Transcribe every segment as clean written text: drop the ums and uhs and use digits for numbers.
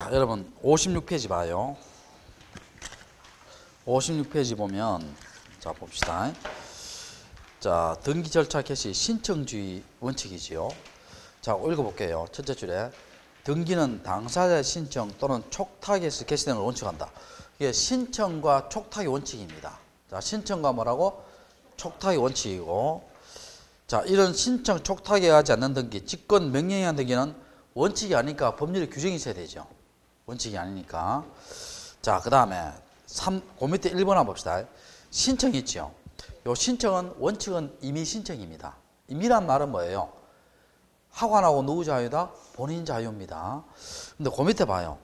자, 여러분 56페이지 봐요. 56페이지 보면 자 봅시다. 자, 등기 절차 개시 신청주의 원칙이지요. 자, 읽어볼게요. 첫째 줄에 등기는 당사자의 신청 또는 촉탁에서 개시되는 걸 원칙한다. 이게 신청과 촉탁의 원칙입니다. 자, 신청과 뭐라고? 촉탁의 원칙이고, 자, 이런 신청 촉탁에 의하지 않는 등기, 직권 명령에 의한 등기는 원칙이 아니니까 법률의 규정이 있어야 되죠. 원칙이 아니니까. 자, 그 다음에 그 밑에 1번 한번 봅시다. 신청이 있죠. 요 신청은 원칙은 임의 신청입니다. 임의란 말은 뭐예요? 하관하고 누구 자유다? 본인 자유입니다. 근데 그 밑에 봐요.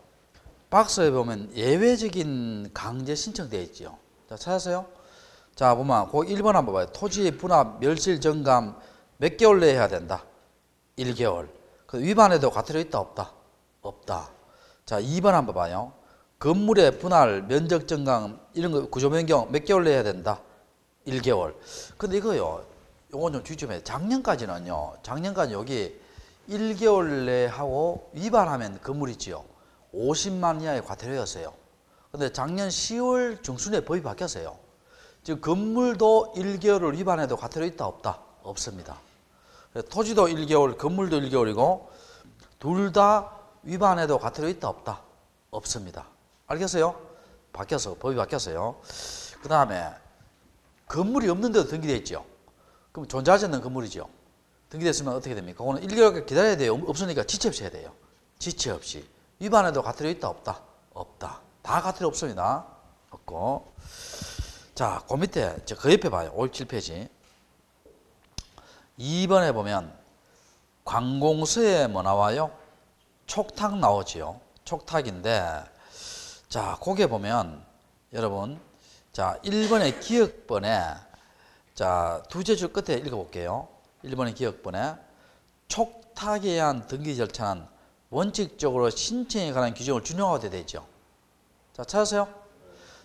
박스에 보면 예외적인 강제 신청되어 있죠. 자, 찾았어요? 자, 보면 그 1번 한번 봐요. 토지 분합, 멸실, 정감 몇 개월 내에 해야 된다? 1개월. 그 위반해도 과태료 있다 없다? 없다. 자, 2번 한번 봐요. 건물의 분할, 면적 정강 이런 거 구조 변경 몇 개월 내야 된다? 1개월. 근데 이거요. 요건 좀 주의 좀 해요. 작년까지는요. 작년까지 여기 1개월 내 하고 위반하면 건물이지요. 50만 이하의 과태료였어요. 근데 작년 10월 중순에 법이 바뀌었어요. 지금 건물도 1개월을 위반해도 과태료 있다 없다? 없습니다. 토지도 1개월, 건물도 1개월이고 둘 다 위반해도 과태료 있다 없다? 없습니다. 알겠어요? 바뀌었어. 법이 바뀌었어요. 그 다음에 건물이 없는데도 등기되어 있죠. 그럼 존재하지 않는 건물이죠. 등기됐으면 어떻게 됩니까? 그거는 1개월 기다려야 돼요. 없으니까 지체 없이 해야 돼요. 지체 없이. 위반해도 과태료 있다 없다? 없다. 다 과태료 없습니다. 없고. 자, 그 밑에 그 옆에 봐요. 57페이지. 2번에 보면 관공서에 뭐 나와요? 촉탁 나오지요. 촉탁인데, 자, 거기에 보면 여러분, 자, 1번의 기억번에, 자, 두째 줄 끝에 읽어볼게요. 1번의 기억번에 촉탁에 의한 등기 절차는 원칙적으로 신청에 관한 규정을 준용하게 되죠. 자, 찾으세요?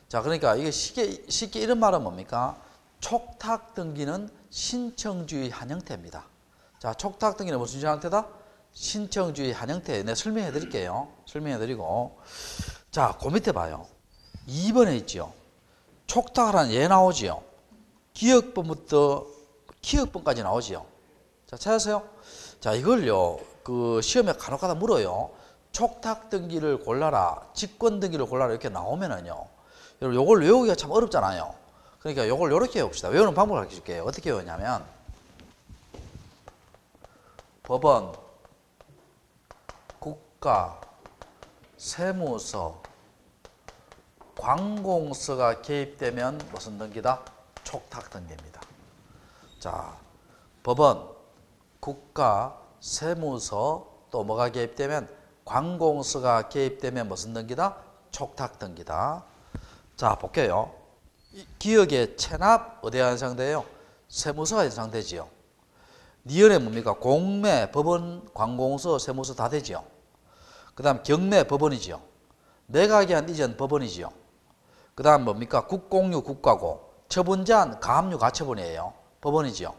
자, 그러니까 이게 쉽게 이런 말은 뭡니까? 촉탁 등기는 신청주의 한 형태입니다. 자, 촉탁 등기는 무슨 주의 형태다? 신청주의 한 형태. 내가 설명해 드릴게요. 설명해 드리고. 자, 그 밑에 봐요. 2번에 있죠. 촉탁하라는 예 나오지요. 기억번부터 기억번까지 나오지요. 자, 찾으세요? 자, 이걸요. 그 시험에 간혹가다 물어요. 촉탁 등기를 골라라. 직권 등기를 골라라. 이렇게 나오면은요. 여러분, 요걸 외우기가 참 어렵잖아요. 그러니까 요걸 요렇게 외웁시다. 외우는 방법을 가르쳐 줄게요. 어떻게 외우냐면 법원, 국가, 세무서, 관공서가 개입되면 무슨 등기다? 촉탁 등기입니다. 자, 법원, 국가, 세무서 또 뭐가 개입되면 관공서가 개입되면 무슨 등기다? 촉탁 등기다. 자, 볼게요. 기억의 체납 어디가 연상돼요? 세무서가 연상되지요. 니은에 뭡니까? 공매, 법원, 관공서, 세무서 다 되지요. 그 다음 경매, 법원이지요. 내각의한 이전 법원이지요. 그 다음 뭡니까? 국공유, 국가고, 처분제한, 가압류, 가처분이에요. 법원이지요.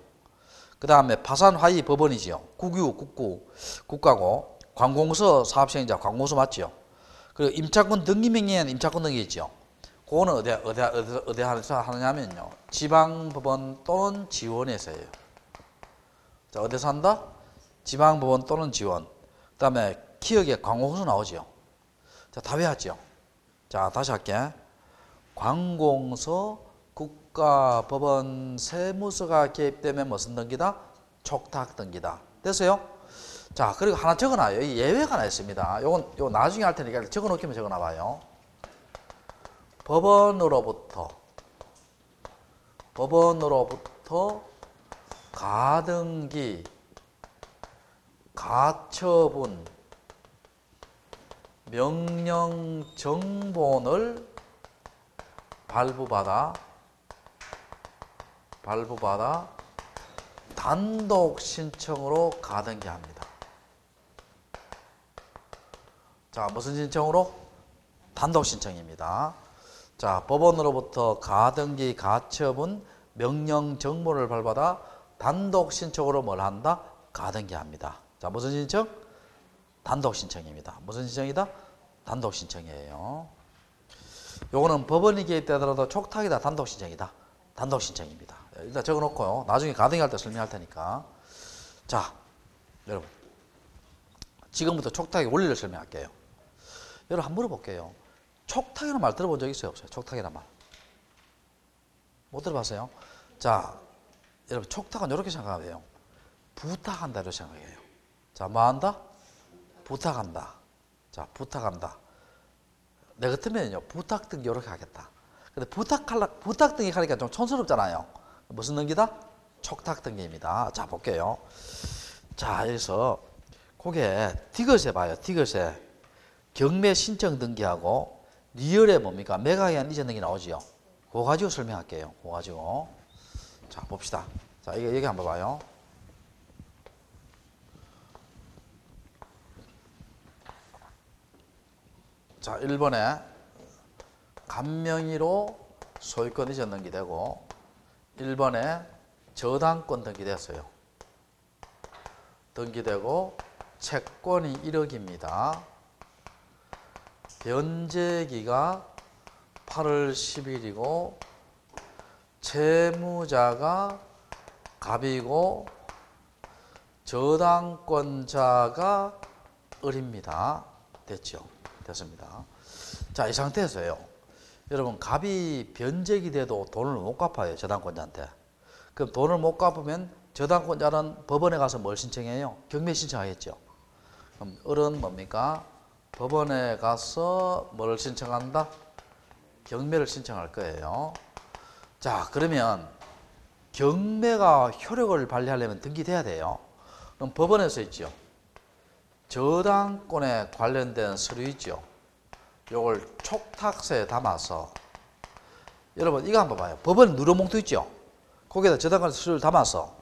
그 다음에 파산화의, 법원이지요. 국유, 국구, 국가고, 관공서, 사업시행자, 관공서 맞지요. 그리고 임차권 등기명령에는 임차권 등기 있죠. 그거는 어디 하느냐면요. 지방법원 또는 지원에서 해요. 자, 어디서 한다? 지방법원 또는 지원. 그 다음에 기억에 관공서 나오죠. 자, 다 외웠죠. 자, 다시 할게. 관공서, 국가, 법원, 세무서가 개입되면 무슨 등기다? 촉탁 등기다. 됐어요? 자, 그리고 하나 적어놔요. 이 예외가 하나 있습니다. 요건 나중에 할 테니까 적어놓기만 적어놔봐요. 법원으로부터 가등기, 가처분, 명령 정본을 발부받아 단독 신청으로 가등기합니다. 자, 무슨 신청으로? 단독 신청입니다. 자, 법원으로부터 가등기, 가처분, 명령 정본을 발부받아 단독 신청으로 뭘 한다? 가등기합니다. 자, 무슨 신청? 단독 신청입니다. 무슨 신청이다? 단독 신청이에요. 요거는 법원이 개입되더라도 촉탁이다, 단독 신청이다. 단독 신청입니다. 일단 적어 놓고요. 나중에 가등기 할 때 설명할 테니까. 자, 여러분. 지금부터 촉탁의 원리를 설명할게요. 여러분 한번 물어볼게요. 촉탁이라는 말 들어본 적 있어요? 없어요? 촉탁이라는 말. 못 들어봤어요? 자, 여러분 촉탁은 이렇게 생각하면 돼요. 부탁한다 이렇게 생각해요. 자, 뭐 한다? 부탁한다. 자, 부탁한다. 내 같으면요, 부탁 등기 이렇게 하겠다. 근데 부탁 등기 하니까 좀 촌스럽잖아요. 무슨 등기다? 촉탁 등기입니다. 자, 볼게요. 자, 여기서 그게 디귿에 봐요. 디귿에 경매 신청 등기하고 리얼에 뭡니까? 매각에 대한 이전 등기 나오지요. 그거 가지고 설명할게요. 그거 가지고. 자, 봅시다. 자, 이거 여기 한번 봐요. 자, 1번에 간명의로 소유권 이전 등기되고 1번에 저당권 등기됐어요. 등기되고 채권이 1억입니다. 변제기가 8월 10일이고 채무자가 갑이고 저당권자가 을입니다. 됐죠? 됐습니다. 자, 이 상태에서요. 여러분 갑이 변제기 돼도 돈을 못 갚아요. 저당권자한테. 그럼 돈을 못 갚으면 저당권자는 법원에 가서 뭘 신청해요? 경매 신청하겠죠. 그럼 을은 뭡니까? 법원에 가서 뭘 신청한다? 경매를 신청할 거예요. 자, 그러면 경매가 효력을 발휘하려면 등기돼야 돼요. 그럼 법원에서 있죠. 저당권에 관련된 서류 있죠. 요걸 촉탁서에 담아서 여러분 이거 한번 봐요. 법원 누러봉투 있죠. 거기에다 저당권 서류를 담아서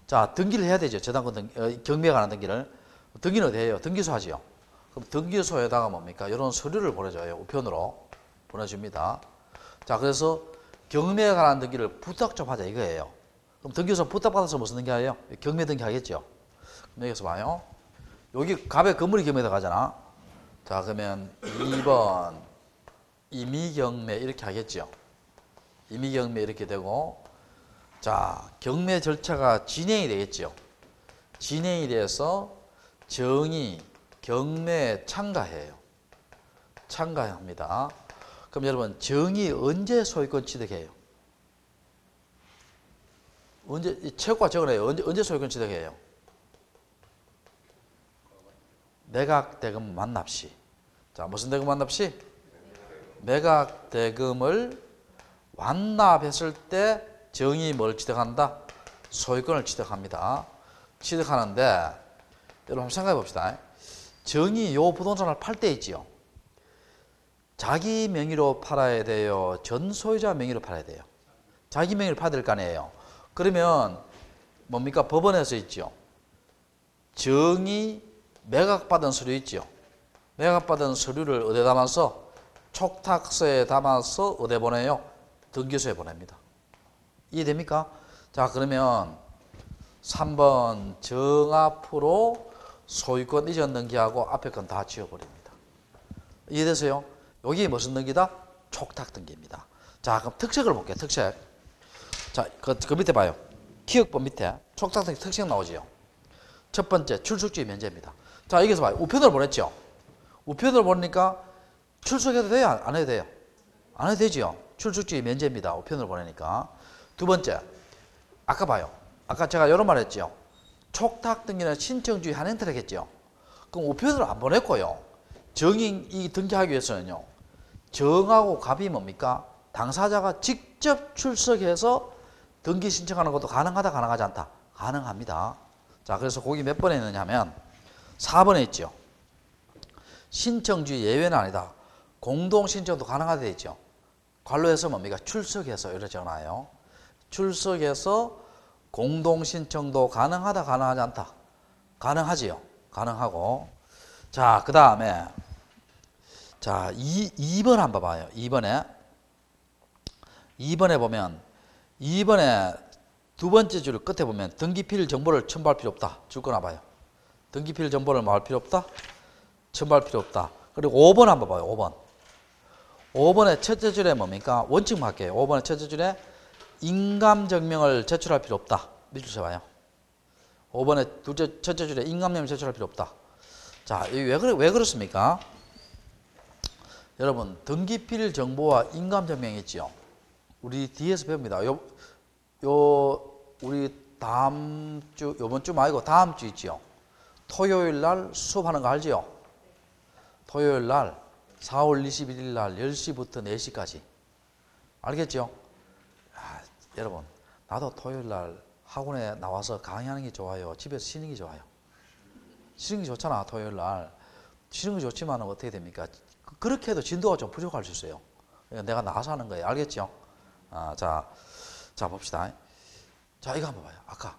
자, 등기를 해야 되죠. 저당권 경매에 관한 등기를. 등기는 어디 해요? 등기소 하지요. 그럼 등기소에다가 뭡니까? 이런 서류를 보내줘요. 우편으로 보내줍니다. 자, 그래서 경매에 관한 등기를 부탁 좀 하자 이거예요. 그럼 등기소 부탁받아서 무슨 등기해요? 경매 등기 하겠죠. 그럼 여기서 봐요. 여기 갑의 건물이 경매에 가잖아. 자, 그러면 2번 임의경매 이렇게 하겠죠. 임의경매 이렇게 되고 자, 경매 절차가 진행이 되겠죠. 진행이 돼서 정의 경매에 참가해요. 참가합니다. 그럼 여러분 정의 언제 소유권 취득해요? 언제 채권과 적어내요. 언제 소유권 취득해요? 매각 대금 완납 시. 자, 무슨 대금 완납 시? 매각 대금을 완납했을 때 정의 뭘 취득한다? 소유권을 취득합니다. 취득하는데 여러분 한번 생각해 봅시다. 정의 요 부동산을 팔 때 있지요. 자기 명의로 팔아야 돼요? 전 소유자 명의로 팔아야 돼요? 자기 명의로 팔아야 될 거 아니에요. 그러면 뭡니까? 법원에서 있죠. 정의 매각받은 서류 있죠. 매각받은 서류를 어디에 담아서? 촉탁서에 담아서 어디에 보내요? 등기소에 보냅니다. 이해됩니까? 자, 그러면 3번 정앞으로 소유권 이전 등기하고 앞에 건 다 지워버립니다. 이해되세요? 여기 무슨 등기다? 촉탁 등기입니다. 자, 그럼 특색을 볼게요. 특색. 자, 그 밑에 봐요. 기억법 밑에 촉탁 등기 특색 나오지요. 첫 번째 출석주의 면제입니다. 자, 여기서 봐요. 우편으로 보냈죠. 우편으로 보내니까 출석해도 돼요? 안 해도 돼요? 안 해도 되죠. 출석주의 면제입니다. 우편으로 보내니까. 두 번째, 아까 봐요. 아까 제가 이런 말 했죠. 촉탁 등기는 신청주의 한 행태를 했죠. 그럼 우편으로 안 보냈고요. 정의 이 등기하기 위해서는요. 정하고 갑이 뭡니까? 당사자가 직접 출석해서 등기 신청하는 것도 가능하다, 가능하지 않다? 가능합니다. 자, 그래서 거기 몇 번에 있느냐면 4번에 있죠. 신청주의 예외는 아니다. 공동 신청도 가능하다 돼 있죠. 관로에서 뭡니까? 출석해서 이렇게 적어놔요. 출석해서 공동 신청도 가능하다, 가능하지 않다? 가능하지요. 가능하고. 자, 그 다음에 자, 2번 한번 봐요. 2번에 보면 2번에 두 번째 줄 끝에 보면 등기필 정보를 첨부할 필요 없다. 줄 거나 봐요. 등기필 정보를 뭐 할 필요 없다? 첨부할 필요 없다. 그리고 5번 한번 봐요. 5번. 5번의 첫째 줄에 뭡니까? 원칙만 할게요. 5번의 첫째 줄에 인감증명을 제출할 필요 없다. 밑줄 쳐봐요. 5번의 첫째 줄에 인감증명을 제출할 필요 없다. 자, 왜 그렇습니까? 여러분, 등기필 정보와 인감증명 있지요. 우리 뒤에서 배웁니다. 우리 다음 주, 요번 주 말고 다음 주 있지요. 토요일 날 수업하는 거 알지요? 토요일 날 4월 21일 날 10시부터 4시까지. 알겠죠? 아, 여러분, 나도 토요일 날 학원에 나와서 강의하는 게 좋아요? 집에서 쉬는 게 좋아요? 쉬는 게 좋잖아, 토요일 날. 쉬는 게 좋지만 어떻게 됩니까? 그렇게 해도 진도가 좀 부족할 수 있어요. 내가 나가서 하는 거예요. 알겠죠? 자, 봅시다. 자, 이거 한번 봐요. 아까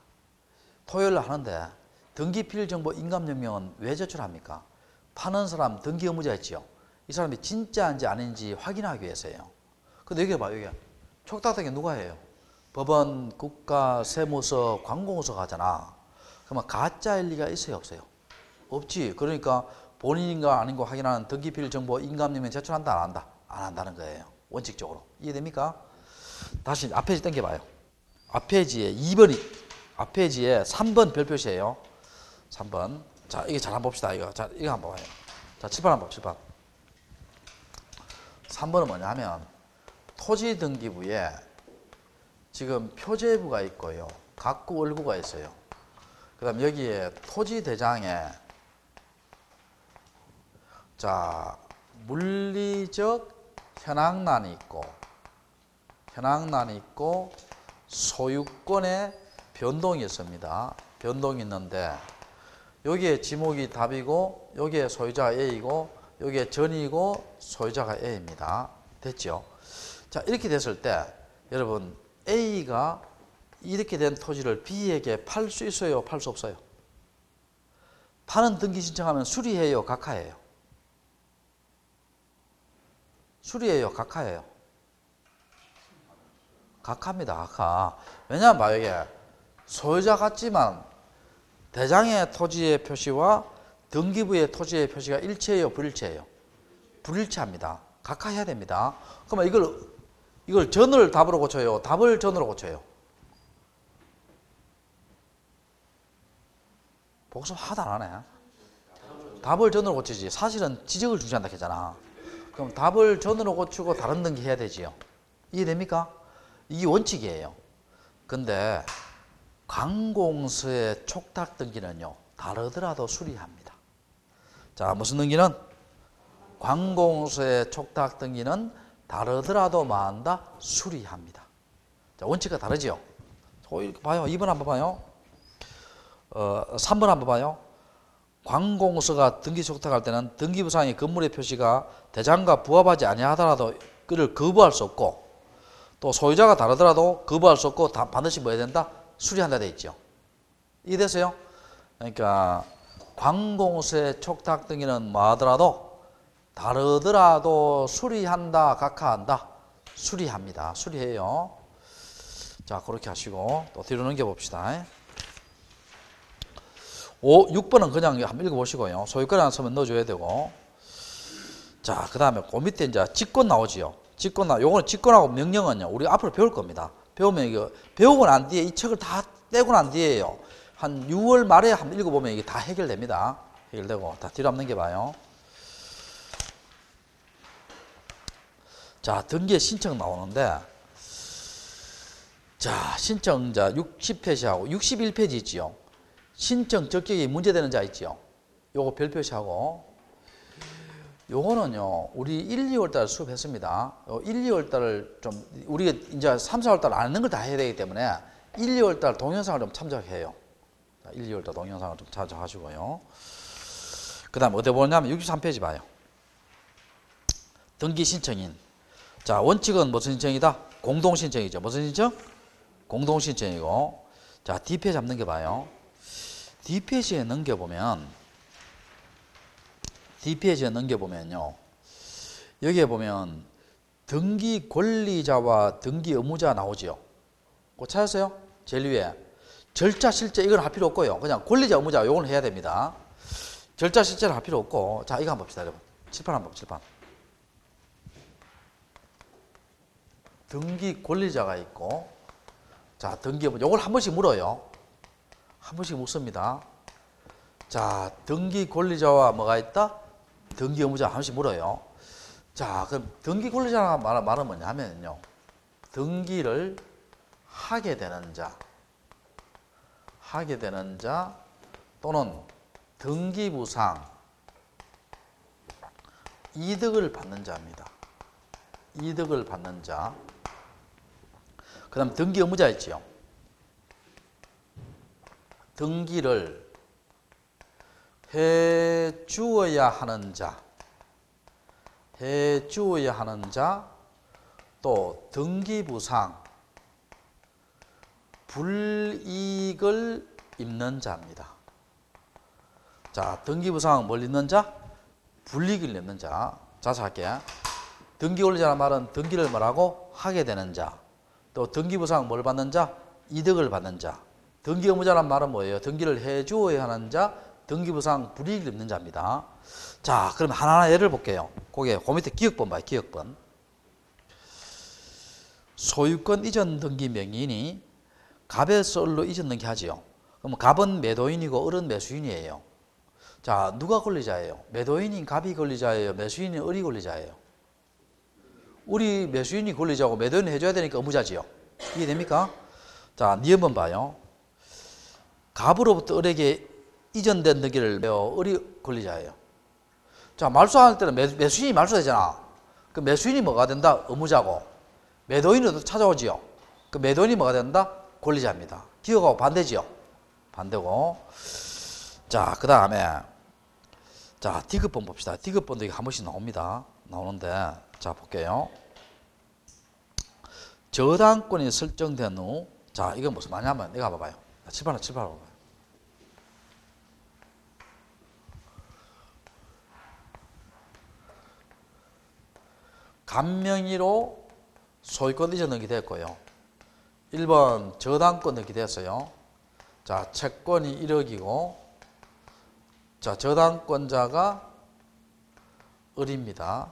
토요일 날 하는데 등기필 정보 인감증명은 왜 제출합니까? 파는 사람 등기 의무자 있지요. 이 사람이 진짜인지 아닌지 확인하기 위해서예요. 근데 여기 봐요. 여기 촉탁등기 누가 해요? 법원, 국가, 세무서, 관공서 가잖아. 그러면 가짜일 리가 있어요, 없어요? 없지. 그러니까 본인인가 아닌가 확인하는 등기필 정보 인감증명 제출한다, 안 한다? 안 한다는 거예요. 원칙적으로. 이해됩니까? 다시 앞페이지 당겨봐요. 앞페이지에 2번이, 앞페이지에 3번 별표시예요. 3번. 자, 이게 잘 한번 봅시다. 이거 한번 봐요. 자, 7번 한번 봅시다. 3번은 뭐냐면 토지등기부에 지금 표제부가 있고요. 각구월구가 있어요. 그 다음 여기에 토지대장에 자, 물리적 현황란이 있고 소유권의 변동이 있습니다. 변동이 있는데 여기에 지목이 답이고 여기에 소유자가 A이고 여기에 전이고 소유자가 A입니다. 됐죠? 자, 이렇게 됐을 때 여러분 A가 이렇게 된 토지를 B에게 팔 수 있어요? 팔 수 없어요? 파는 등기 신청하면 수리해요? 각하해요? 수리해요? 각하해요? 각하입니다. 각하. 왜냐하면 만약에 소유자 같지만 대장의 토지의 표시와 등기부의 토지의 표시가 일치해요? 불일치해요? 불일치합니다. 각하해야 됩니다. 그러면 이걸 전을 답으로 고쳐요? 답을 전으로 고쳐요? 복습 하나도 안 하네. 답을 전으로 고치지. 사실은 지적을 중시한다 했잖아. 그럼 답을 전으로 고치고 다른 등기 해야 되지요. 이해됩니까? 이게 원칙이에요. 근데 관공서의 촉탁 등기는요, 다르더라도 수리합니다. 자, 무슨 등기는? 관공서의 촉탁 등기는 다르더라도 뭐한다? 수리합니다. 자, 원칙과 다르지요? 이렇게 봐요. 2번 한번 봐요. 3번 한번 봐요. 관공서가 등기 촉탁할 때는 등기부상의 건물의 표시가 대장과 부합하지 아니하더라도 그를 거부할 수 없고 또 소유자가 다르더라도 거부할 수 없고 반드시 뭐 해야 된다? 수리한다 돼 있죠. 이해되세요? 그러니까 관공서의 촉탁 등기는 뭐 하더라도 다르더라도 수리한다, 각하한다? 수리합니다. 수리해요. 자, 그렇게 하시고 또 뒤로 넘겨봅시다. 6번은 그냥 한번 읽어보시고요. 소유권 안 쓰면 넣어줘야 되고. 자, 그 다음에 그 밑에 이제 직권 나오지요. 요거는 직권하고 명령은요, 우리 앞으로 배울 겁니다. 배우면 이거, 배우고 난 뒤에 이 책을 다 떼고 난 뒤에요. 한 6월 말에 한번 읽어보면 이게 다 해결됩니다. 해결되고. 다 뒤로 한번 넘겨봐요. 자, 등기의 신청 나오는데, 자, 신청자 60페이지하고 61페이지 있지요. 신청 적격이 문제되는 자 있지요. 요거 별표시하고. 요거는요, 우리 1, 2월 달 수업했습니다. 1, 2월 달을 좀, 우리가 이제 3, 4월 달 아는 걸 다 해야 되기 때문에 1, 2월 달 동영상을 좀 참작해요. 1, 2월 달 동영상을 좀 참작하시고요. 그 다음 어디 보냐면 63페이지 봐요. 등기 신청인. 자, 원칙은 무슨 신청이다? 공동신청이죠. 무슨 신청? 공동신청이고. 자, D페이지 한번 넘겨봐요. D페이지에 넘겨보면요. 여기에 보면 등기 권리자와 등기 의무자 나오지요. 그거 찾았어요? 제일 위에. 절차 실제 이건 할 필요 없고요. 그냥 권리자 의무자 요건 해야 됩니다. 절차 실제는 할 필요 없고. 자, 이거 한번 봅시다, 여러분. 칠판 한번 칠판. 등기 권리자가 있고, 자, 등기 의무자. 요걸 한 번씩 물어요. 한 번씩 묻습니다. 자, 등기 권리자와 뭐가 있다? 등기 의무자 한 번씩 물어요. 자, 그럼 등기 권리자가 말은 뭐냐면요. 등기를 하게 되는 자 또는 등기부상 이득을 받는 자입니다. 이득을 받는 자. 그 다음 등기 의무자 있지요. 등기를 해 주어야 하는 자, 또 등기부상 불이익을 입는 자입니다. 자, 등기부상 뭘 입는 자? 불이익을 입는 자. 자세히 할게. 등기 권리자란 말은 등기를 뭐라고? 하게 되는 자. 또 등기부상 뭘 받는 자? 이득을 받는 자. 등기 의무자란 말은 뭐예요? 등기를 해주어야 하는 자, 등기부상 불이익을 입는 자입니다. 자, 그럼 하나하나 예를 볼게요. 거기에 그 밑에 기억번 봐요. 기억번. 소유권 이전 등기 명의인이 갑에서 을로 이전 등기하지요. 그럼 갑은 매도인이고 을은 매수인이에요. 자, 누가 권리자예요? 매도인인 갑이 권리자예요? 매수인인 을이 권리자예요? 우리 매수인이 권리자고 매도인이 해줘야 되니까 의무자지요. 이해됩니까? 자, 니 한번 봐요. 갑으로부터 을에게 이전된 등기를 을이 권리자예요. 자, 말소할 때는 매수인이 말소되잖아. 그 매수인이 뭐가 된다? 의무자고. 매도인이 찾아오지요. 그 매도인이 뭐가 된다? 권리자입니다. 기억하고 반대지요. 반대고. 자, 그 다음에 자, 디귿번 봅시다. 디귿번도 이게 한 번씩 나옵니다. 나오는데 자, 볼게요. 저당권이 설정된 후, 자, 이건 무슨 말이냐면, 내가 봐봐요. 칠판을 봐봐요. 간명의로 소유권 이전 등기 됐고요. 1번 저당권 등기 됐어요. 자, 채권이 1억이고, 자, 저당권자가 을입니다.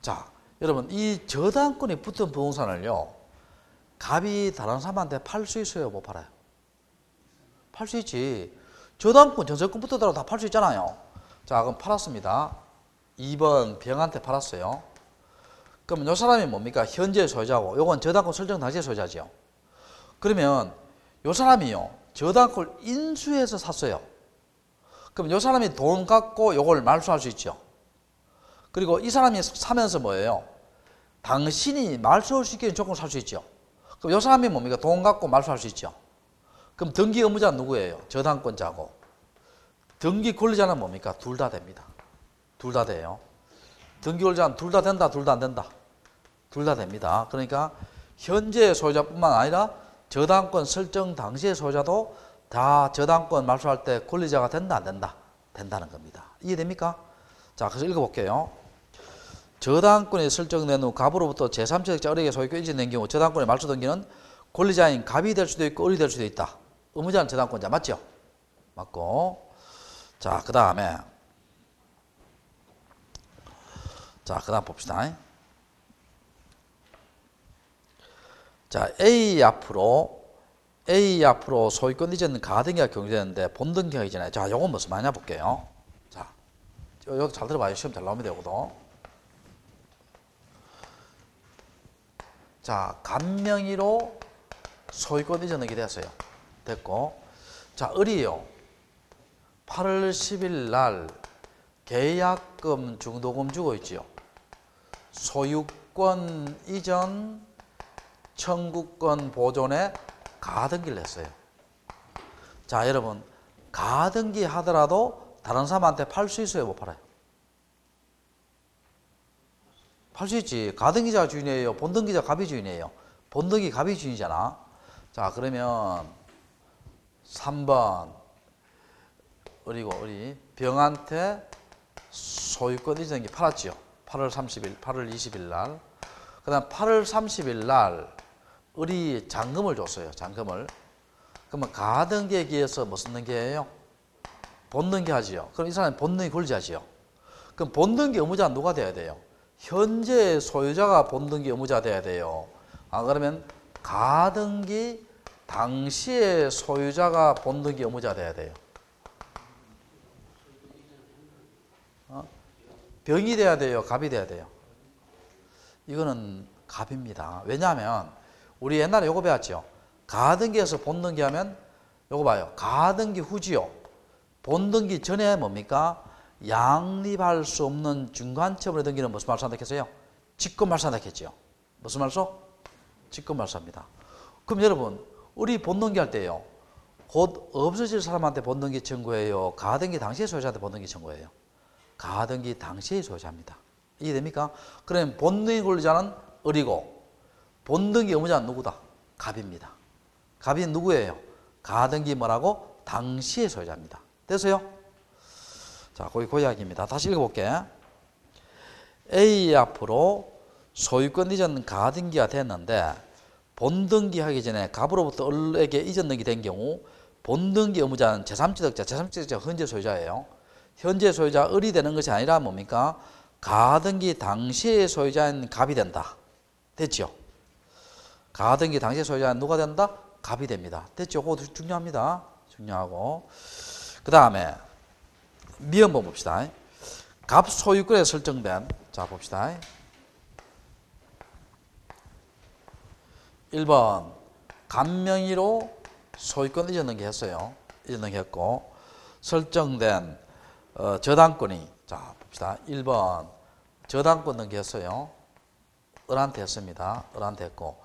자, 여러분, 이 저당권이 붙은 부동산을요, 갑이 다른 사람한테 팔 수 있어요? 못 팔아요? 팔 수 있지. 저당권, 전세권 붙었다고 다 팔 수 있잖아요. 자, 그럼 팔았습니다. 2번 병한테 팔았어요. 그러면 이 사람이 뭡니까? 현재 소유자고, 요건 저당권 설정 당시의 소유자죠. 그러면 이 사람이요, 저당권을 인수해서 샀어요. 그럼 이 사람이 돈 갖고 요걸 말소할 수 있죠. 그리고 이 사람이 사면서 뭐예요? 당신이 말소할 수 있게 조건을 살 수 있죠. 그럼 이 사람이 뭡니까? 돈 갖고 말소할 수 있죠. 그럼 등기 의무자는 누구예요? 저당권자고. 등기 권리자는 뭡니까? 둘 다 됩니다. 둘 다 돼요. 등기 권리자는 둘 다 된다, 둘 다 안 된다. 둘 다 됩니다. 그러니까 현재 소유자뿐만 아니라 저당권 설정 당시의 소유자도 다 저당권 말소할 때 권리자가 된다, 안 된다? 된다는 겁니다. 이해됩니까? 자, 그래서 읽어볼게요. 저당권이 설정된 후 갑으로부터 제3세력자 을에게 소유권 이전된 경우 저당권의 말소 등기는 권리자인 갑이 될 수도 있고 을이 될 수도 있다. 의무자는 저당권자 맞죠? 맞고. 자, 그 다음에 봅시다. 자, A 앞으로 소유권 이전 가등기가 경주되는데 본등기가 있잖아요. 자, 요건 무슨 말이냐 볼게요. 자, 여기 잘 들어봐요. 시험 잘 나옵니다. 요거도. 자, 간명의로 소유권 이전 등기 됐어요. 됐고. 자, 을이요. 8월 10일 날 계약금 중도금 주고 있지요. 소유권 이전 청구권 보존에 가등기를 했어요. 자, 여러분, 가등기 하더라도 다른 사람한테 팔 수 있어요? 못 팔아요? 팔 수 있지. 가등기자가 주인이에요? 본등기자 갑이 주인이에요? 본등기 갑이 주인이잖아. 자, 그러면 3번 을이 병한테 소유권 이전 등기 팔았지요. 8월 20일 날. 그 다음 8월 30일 날 을이 잔금을 줬어요. 잔금을. 그러면 가등기에 기해서 무슨 등기예요? 본등기 하지요. 그럼 이 사람이 본등기 권리자지요. 그럼 본등기 의무자는 누가 돼야 돼요? 현재 소유자가 본등기 의무자 돼야 돼요. 아, 그러면 가등기 당시의 소유자가 본등기 의무자 돼야 돼요. 병이 돼야 돼요? 갑이 돼야 돼요? 이거는 갑입니다. 왜냐하면 우리 옛날에 요거 배웠죠. 가등기에서 본등기 하면 요거 봐요. 가등기 후지요. 본등기 전에 뭡니까? 양립할 수 없는 중간처분의 등기는 무슨 말소 한다 했어요? 직권말소 한다 했죠. 무슨 말소? 직권말소입니다. 그럼 여러분 우리 본등기 할 때요. 곧 없어질 사람한테 본등기 청구해요? 가등기 당시의 소유자한테 본등기 청구해요? 가등기 당시의 소유자입니다. 이해됩니까? 그러면 본등기 권리자는 을이고 본등기 의무자는 누구다? 갑입니다. 갑이 누구예요? 가등기 뭐라고? 당시의 소유자입니다. 됐어요? 자, 거기 그 이야기입니다. 다시 읽어볼게. A 앞으로 소유권 이전 가등기가 됐는데 본등기 하기 전에 갑으로부터 을에게 이전 등기 된 경우 본등기 의무자는 제3취득자, 제3취득자가 현재 소유자예요. 현재 소유자 을이 되는 것이 아니라 뭡니까? 가등기 당시의 소유자인 갑이 된다. 됐죠? 가등기 당시의 소유자는 누가 된다? 갑이 됩니다. 됐죠? 그거 중요합니다. 중요하고. 그 다음에 미연번 봅시다. 갑 소유권에 설정된, 자 봅시다. 1번 갑명의로 소유권 이전 등기했어요. 이전 등기했고 설정된 저당권이, 자 봅시다. 1번 저당권 등기했어요. 을한테 했습니다. 을한테 했고.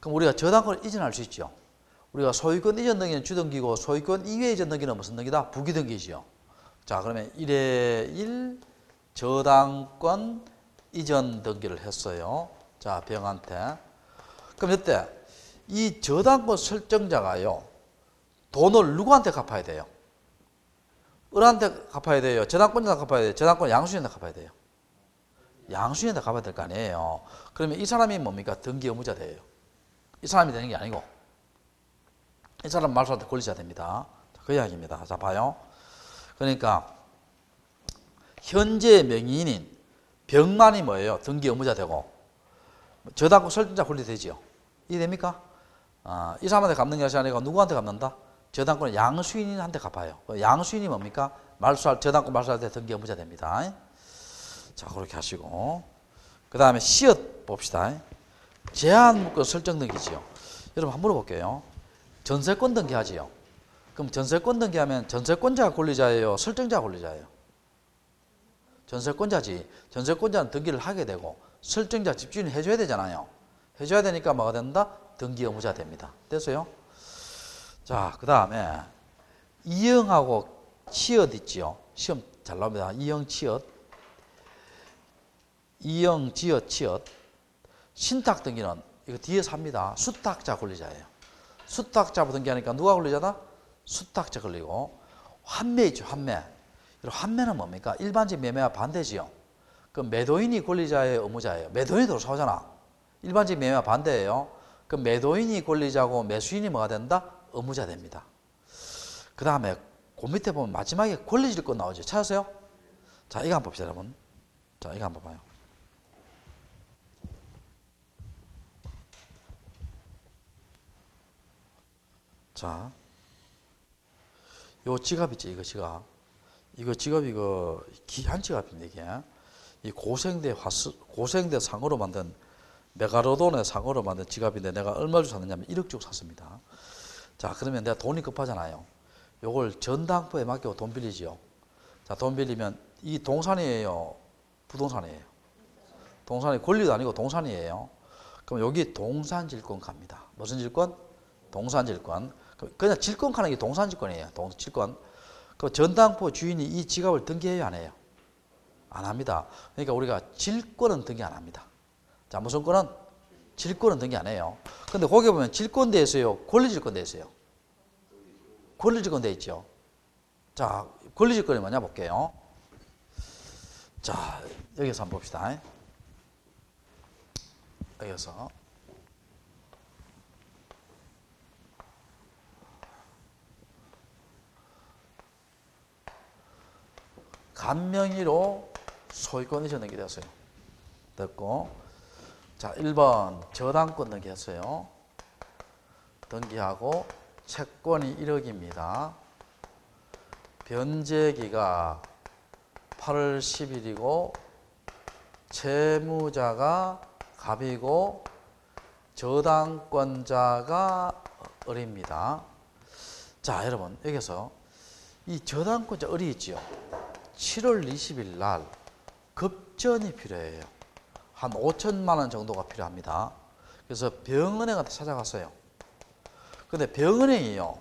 그럼 우리가 저당권을 이전할 수 있죠. 우리가 소유권 이전 등기는 주등기고 소유권 이외 이전 등기는 무슨 등기다? 부기등기죠. 자, 그러면 1에 1 저당권 이전 등기를 했어요. 자, 병한테. 그럼 이때 이 저당권 설정자가요. 돈을 누구한테 갚아야 돼요? 을한테 갚아야 돼요? 저당권자한테 갚아야 돼요? 저당권 양수인한테 갚아야 돼요? 양수인한테 갚아야 될 거 아니에요. 그러면 이 사람이 뭡니까? 등기 의무자 돼요. 이 사람이 되는 게 아니고 이 사람 말소할 때 권리자 됩니다. 그 이야기입니다. 자, 봐요. 그러니까 현재 명의인인 병만이 뭐예요? 등기 의무자 되고 저당권 설정자 권리 되지요. 이해됩니까? 이 사람한테 갚는 것이 아니고 누구한테 갚는다? 저당권은 양수인한테 갚아요. 양수인이 뭡니까? 저당권 말소할 때 등기 의무자 됩니다. 자, 그렇게 하시고 그 다음에 시엇 봅시다. 제한물권 설정 등기지요. 여러분 한번 물어볼게요. 전세권 등기하지요. 그럼 전세권 등기하면 전세권자가 권리자예요? 설정자가 권리자예요? 전세권자지. 전세권자는 등기를 하게 되고 설정자 집주인이 해줘야 되잖아요. 해줘야 되니까 뭐가 된다? 등기 의무자 됩니다. 됐어요? 자, 그 다음에 이형하고 치엇 있지요. 시험 잘 나옵니다. 이형 치엇. 이형 지엇 치엇. 신탁 등기는 이거 뒤에서 합니다. 수탁자 권리자예요. 수탁자부터 등기하니까 누가 권리자다? 수탁자 권리고. 환매 있죠. 환매. 환매는 뭡니까? 일반적 매매와 반대지요. 그럼 매도인이 권리자예요? 의무자예요? 매도인이 더 사오잖아. 일반적 매매와 반대예요. 그럼 매도인이 권리자고 매수인이 뭐가 된다? 의무자 됩니다. 그 다음에 그 밑에 보면 마지막에 권리질권 나오죠. 찾았어요? 자, 이거 한번 봅시다, 여러분. 자, 이거 한번 봐요. 자, 요 지갑 있지, 이거 지갑. 이거 지갑, 이거 귀한 지갑입니다, 이게. 이 고생대 상으로 만든 메가로돈의 상으로 만든 지갑인데 내가 얼마 주고 샀느냐면 1억 주고 샀습니다. 자, 그러면 내가 돈이 급하잖아요. 요걸 전당포에 맡기고 돈 빌리지요. 자, 돈 빌리면 이 동산이에요? 부동산이에요? 동산이 권리도 아니고 동산이에요. 그럼 여기 동산질권 갑니다. 무슨 질권? 동산질권. 그냥 질권 가는 게 동산질권이에요. 질권. 그 전당포 주인이 이 지갑을 등기해요, 안 해요? 안 합니다. 그러니까 우리가 질권은 등기 안 합니다. 자, 무슨 권은? 질권은 등기 안 해요. 근데 거기 보면 질권 돼 있어요? 권리질권 돼 있어요? 권리질권 돼 있죠. 자, 권리질권이 뭐냐 볼게요. 자, 여기서 한번 봅시다. 여기서. 간명의로 소유권 이전 등기됐어요. 됐고, 자 1번 저당권 등기했어요. 등기하고 채권이 1억입니다. 변제기가 8월 10일이고 채무자가 갑이고 저당권자가 을입니다. 자 여러분 여기서 이 저당권자 을이 있지요. 7월 20일 날 급전이 필요해요. 한 5천만 원 정도가 필요합니다. 그래서 병은행한테 찾아갔어요. 근데 병은행이요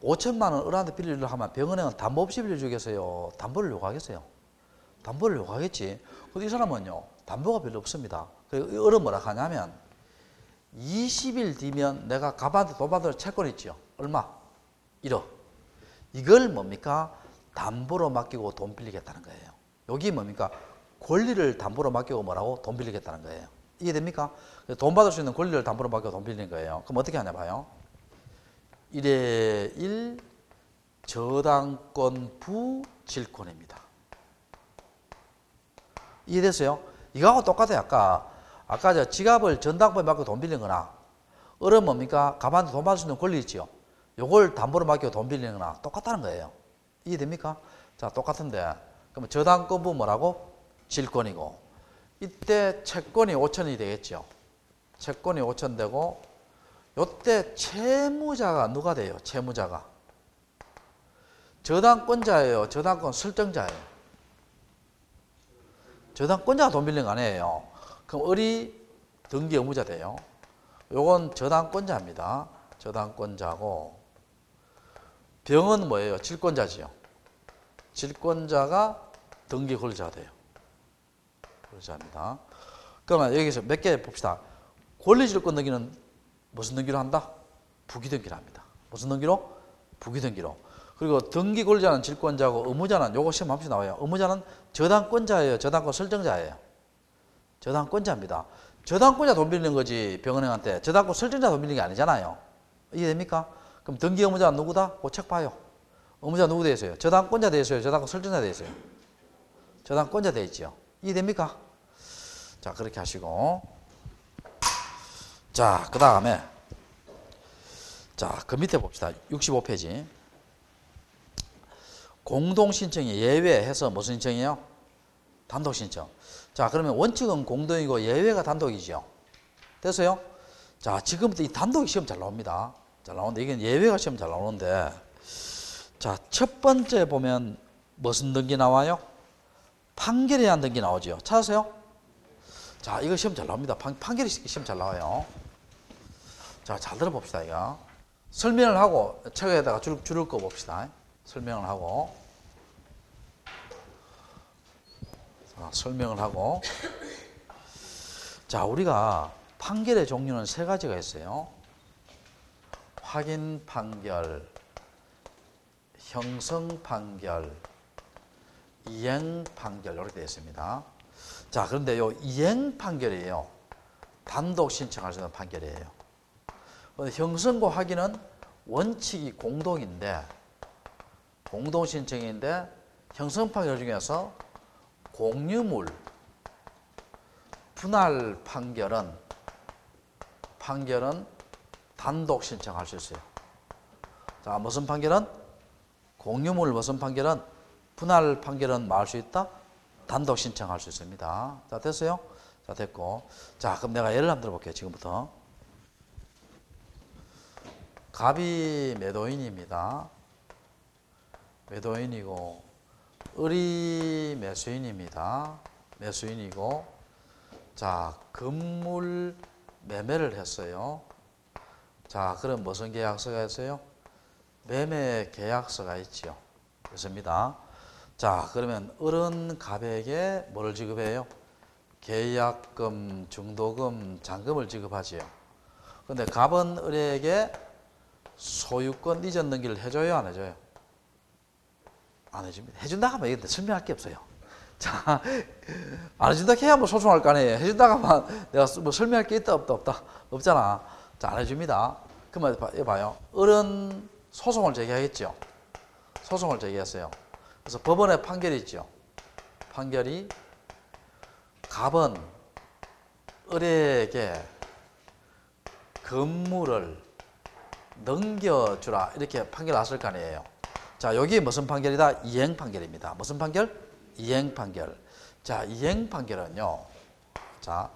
5천만 원 을한테 빌리려고 하면 병은행은 담보 없이 빌려주겠어요? 담보를 요구하겠어요? 담보를 요구하겠지. 근데 이 사람은요 담보가 별로 없습니다. 그래서 을은 뭐라 하냐면 20일 뒤면 내가 갑한테 돈 받을 채권 있지요. 얼마? 1억. 이걸 뭡니까? 담보로 맡기고 돈 빌리겠다는 거예요. 여기 뭡니까? 권리를 담보로 맡기고 뭐라고? 돈 빌리겠다는 거예요. 이해됩니까? 돈 받을 수 있는 권리를 담보로 맡기고 돈 빌리는 거예요. 그럼 어떻게 하냐 봐요. 1의 1 저당권 부질권입니다. 이해됐어요? 이거하고 똑같아요. 아까 저 지갑을 전당포에 맡기고 돈 빌린 거나 을은 뭡니까? 갑한테 돈 받을 수 있는 권리 있죠. 요걸 담보로 맡기고 돈 빌리는 거나 똑같다는 거예요. 이해됩니까? 자 똑같은데 그러면 저당권부 뭐라고? 질권이고 이때 채권이 5천이 되겠죠. 채권이 5천 되고 요때 채무자가 누가 돼요? 채무자가 저당권자예요? 저당권 설정자예요? 저당권자가 돈 빌린 거 아니에요. 그럼 을이 등기 의무자 돼요. 요건 저당권자입니다. 저당권자고 병은 뭐예요? 질권자지요. 질권자가 등기 권리자가 돼요. 권리자입니다. 그러면 여기서 몇 개 봅시다. 권리질권 등기는 무슨 등기로 한다? 부기등기로 합니다. 무슨 등기로? 부기등기로. 그리고 등기 권리자는 질권자고 의무자는 요거 시험 한 번씩 나와요. 의무자는 저당권자예요. 저당권 설정자예요. 저당권자입니다. 저당권자 돈 빌리는 거지 병은행한테. 저당권 설정자 돈 빌리는 게 아니잖아요. 이해됩니까? 그럼 등기 의무자는 누구다? 그 책 봐요. 의무자 누구 되어 있어요? 저당권자 되어 있어요? 저당권 설정자 되어 있어요? 저당권자 되어 있죠. 이해됩니까? 자 그렇게 하시고 자 그 다음에 자 그 밑에 봅시다. 65페이지 공동신청이 예외해서 무슨 신청이에요? 단독신청. 자 그러면 원칙은 공동이고 예외가 단독이죠. 됐어요? 자 지금부터 이 단독이 시험 잘 나옵니다. 잘 나오는데 이건 예외가 시험 잘 나오는데 자 첫 번째 보면 무슨 등기 나와요? 판결에 대한 등기 나오죠. 찾으세요? 자 이거 시험 잘 나옵니다. 판결이 시험 잘 나와요. 자 잘 들어봅시다. 이거 설명을 하고 책에다가 줄을 거 봅시다. 설명을 하고 자, 설명을 하고 자 우리가 판결의 종류는 세 가지가 있어요. 확인 판결, 형성 판결, 이행 판결 이렇게 되어 있습니다. 자 그런데 요 이행 판결이에요. 단독 신청할 수 있는 판결이에요. 형성과 확인은 원칙이 공동인데 공동 신청인데 형성 판결 중에서 공유물 분할 판결은 단독 신청할 수 있어요. 자 무슨 판결은 공유물 무슨 판결은 분할 판결은 뭐 할 수 있다? 단독 신청할 수 있습니다. 자 됐어요? 자 됐고 자 그럼 내가 예를 한번 들어볼게요. 지금부터 갑이 매도인입니다. 매도인이고 을이 매수인입니다. 매수인이고 자 건물 매매를 했어요. 자 그럼 무슨 계약서가 있어요? 매매 계약서가 있지요. 그렇습니다. 자 그러면 을은 갑에게 뭐를 지급해요? 계약금, 중도금, 잔금을 지급하지요. 그런데 갑은 을에게 소유권 이전 등기를 해줘요, 안 해줘요? 안 해줍니다. 해준다 하면 이게 설명할 게 없어요. 자, 안 해준다 해야 뭐 소송할 거 아니에요. 해준다 하면 내가 뭐 설명할 게 있다, 없다? 없잖아. 자, 안 해줍니다. 그러면 봐요. 을은 소송을 제기하겠죠. 소송을 제기했어요. 그래서 법원에 판결이 있죠. 판결이 갑은 을에게 건물을 넘겨주라 이렇게 판결 났을 거 아니에요. 자, 여기 무슨 판결이다? 이행 판결입니다. 무슨 판결? 이행 판결. 자, 이행 판결은요. 자,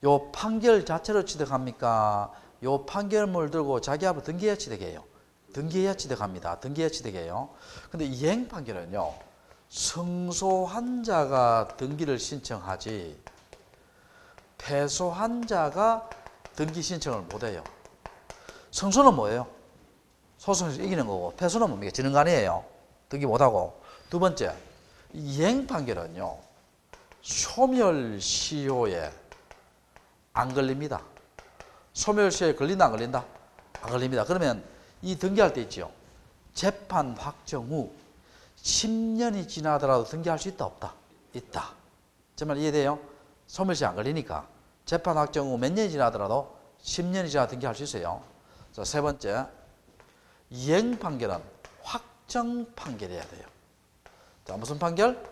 요 판결 자체로 취득합니까? 요 판결문을 들고 자기 앞으로 등기해야 취득해요. 등기해야 취득합니다. 등기해야 취득해요. 근데 이행 판결은요. 승소한 자가 등기를 신청하지 패소한 자가 등기 신청을 못해요. 승소는 뭐예요? 소송에서 이기는 거고 패소는 뭡니까? 지는 거 아니에요. 등기 못하고. 두 번째, 이행 판결은요. 소멸시효에 안 걸립니다. 소멸시효에 걸린다 안 걸린다? 안 걸립니다. 그러면 이 등기할 때 있죠. 재판 확정 후 10년이 지나더라도 등기할 수 있다 없다? 있다. 제 말 이해돼요? 소멸시효 안 걸리니까 재판 확정 후 몇 년이 지나더라도 10년이 지나 등기할 수 있어요. 자, 세 번째, 이행 판결은 확정 판결해야 돼요. 자, 무슨 판결?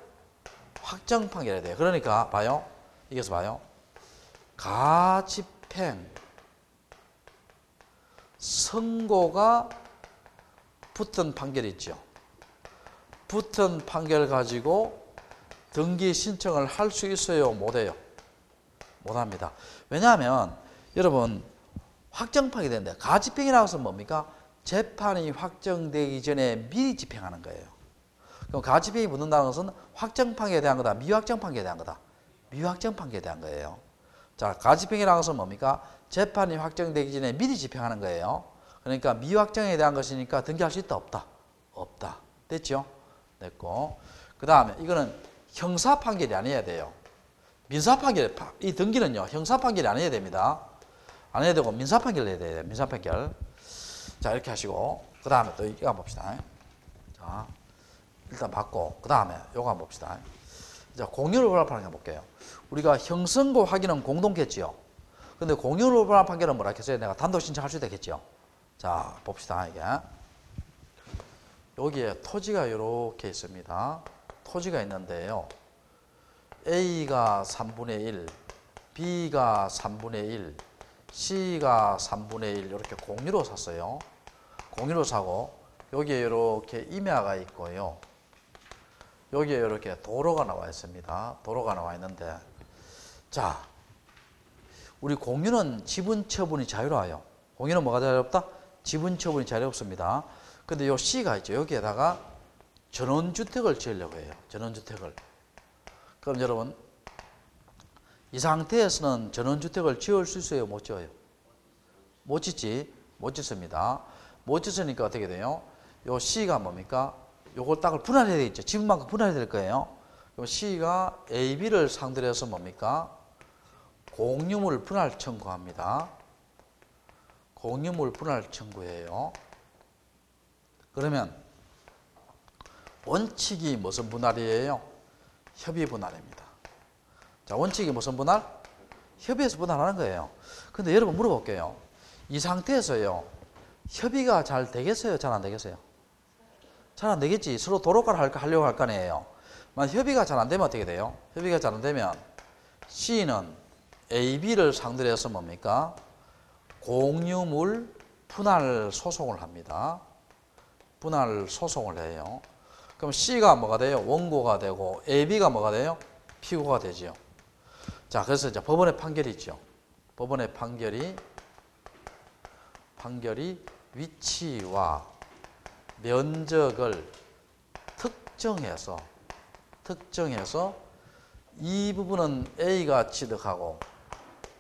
확정 판결해야 돼요. 그러니까 봐요. 이겨서 봐요. 가집행 선고가 붙은 판결이 있죠. 붙은 판결 가지고 등기 신청을 할 수 있어요? 못해요? 못합니다. 왜냐하면 여러분 확정 판결이 되는데 가집행이라고 해서 뭡니까? 재판이 확정되기 전에 미리 집행하는 거예요. 그럼 가집행이 붙는다는 것은 확정 판결에 대한 거다? 미확정 판결에 대한 거다? 미확정 판결에 대한 거예요. 자, 가집행이라는 것은 뭡니까? 재판이 확정되기 전에 미리 집행하는 거예요. 그러니까 미확정에 대한 것이니까 등기할 수 있다 없다? 없다. 됐죠? 됐고, 그 다음에 이거는 형사 판결이 아니어야 돼요. 민사 판결, 이 등기는요 형사 판결이 아니어야 됩니다. 안 해야 되고 민사 판결을 해야 돼요. 민사 판결. 자, 이렇게 하시고 그 다음에 또 이거 한번 봅시다. 자, 일단 받고 그 다음에 요거 한번 봅시다. 자, 공유를 불합판을 해볼게요. 우리가 형선고 확인은 공동겠지요. 근데 공유를 불합 판결은 뭐라 했어요? 내가 단독 신청할 수 있겠죠. 자, 봅시다. 이게 여기에 토지가 이렇게 있습니다. 토지가 있는데요. A가 3분의 1, B가 3분의 1, C가 3분의 1 이렇게 공유로 샀어요. 공유로 사고 여기에 이렇게 임야가 있고요. 여기에 이렇게 도로가 나와 있습니다. 도로가 나와 있는데, 자, 우리 공유는 지분 처분이 자유로워요. 공유는 뭐가 자유롭다? 지분 처분이 자유롭습니다. 근데 요 C가 있죠. 여기에다가 전원주택을 지으려고 해요. 전원주택을. 그럼 여러분, 이 상태에서는 전원주택을 지을 수 있어요? 못 지어요? 못 짓지? 못 짓습니다. 못 짓으니까 어떻게 돼요? 요 C가 뭡니까? 요걸 딱을 분할해야 되겠죠. 지분만큼 분할해야 될 거예요. 그럼 C가 A, B를 상대로 해서 뭡니까? 공유물 분할 청구합니다. 공유물 분할 청구해요. 그러면 원칙이 무슨 분할이에요? 협의 분할입니다. 자, 원칙이 무슨 분할? 협의해서 분할하는 거예요. 근데 여러분 물어볼게요. 이 상태에서요, 협의가 잘 되겠어요? 잘 안 되겠어요? 잘 안 되겠지. 서로 도로가를 하려고 할 거 아니에요. 만약 협의가 잘 안 되면 어떻게 돼요? 협의가 잘 안 되면 C는 A, B를 상대로 해서 뭡니까? 공유물 분할 소송을 합니다. 분할 소송을 해요. 그럼 C가 뭐가 돼요? 원고가 되고 A, B가 뭐가 돼요? 피고가 되죠. 자, 그래서 이제 법원의 판결이 있죠. 법원의 판결이 위치와 면적을 특정해서 이 부분은 A가 취득하고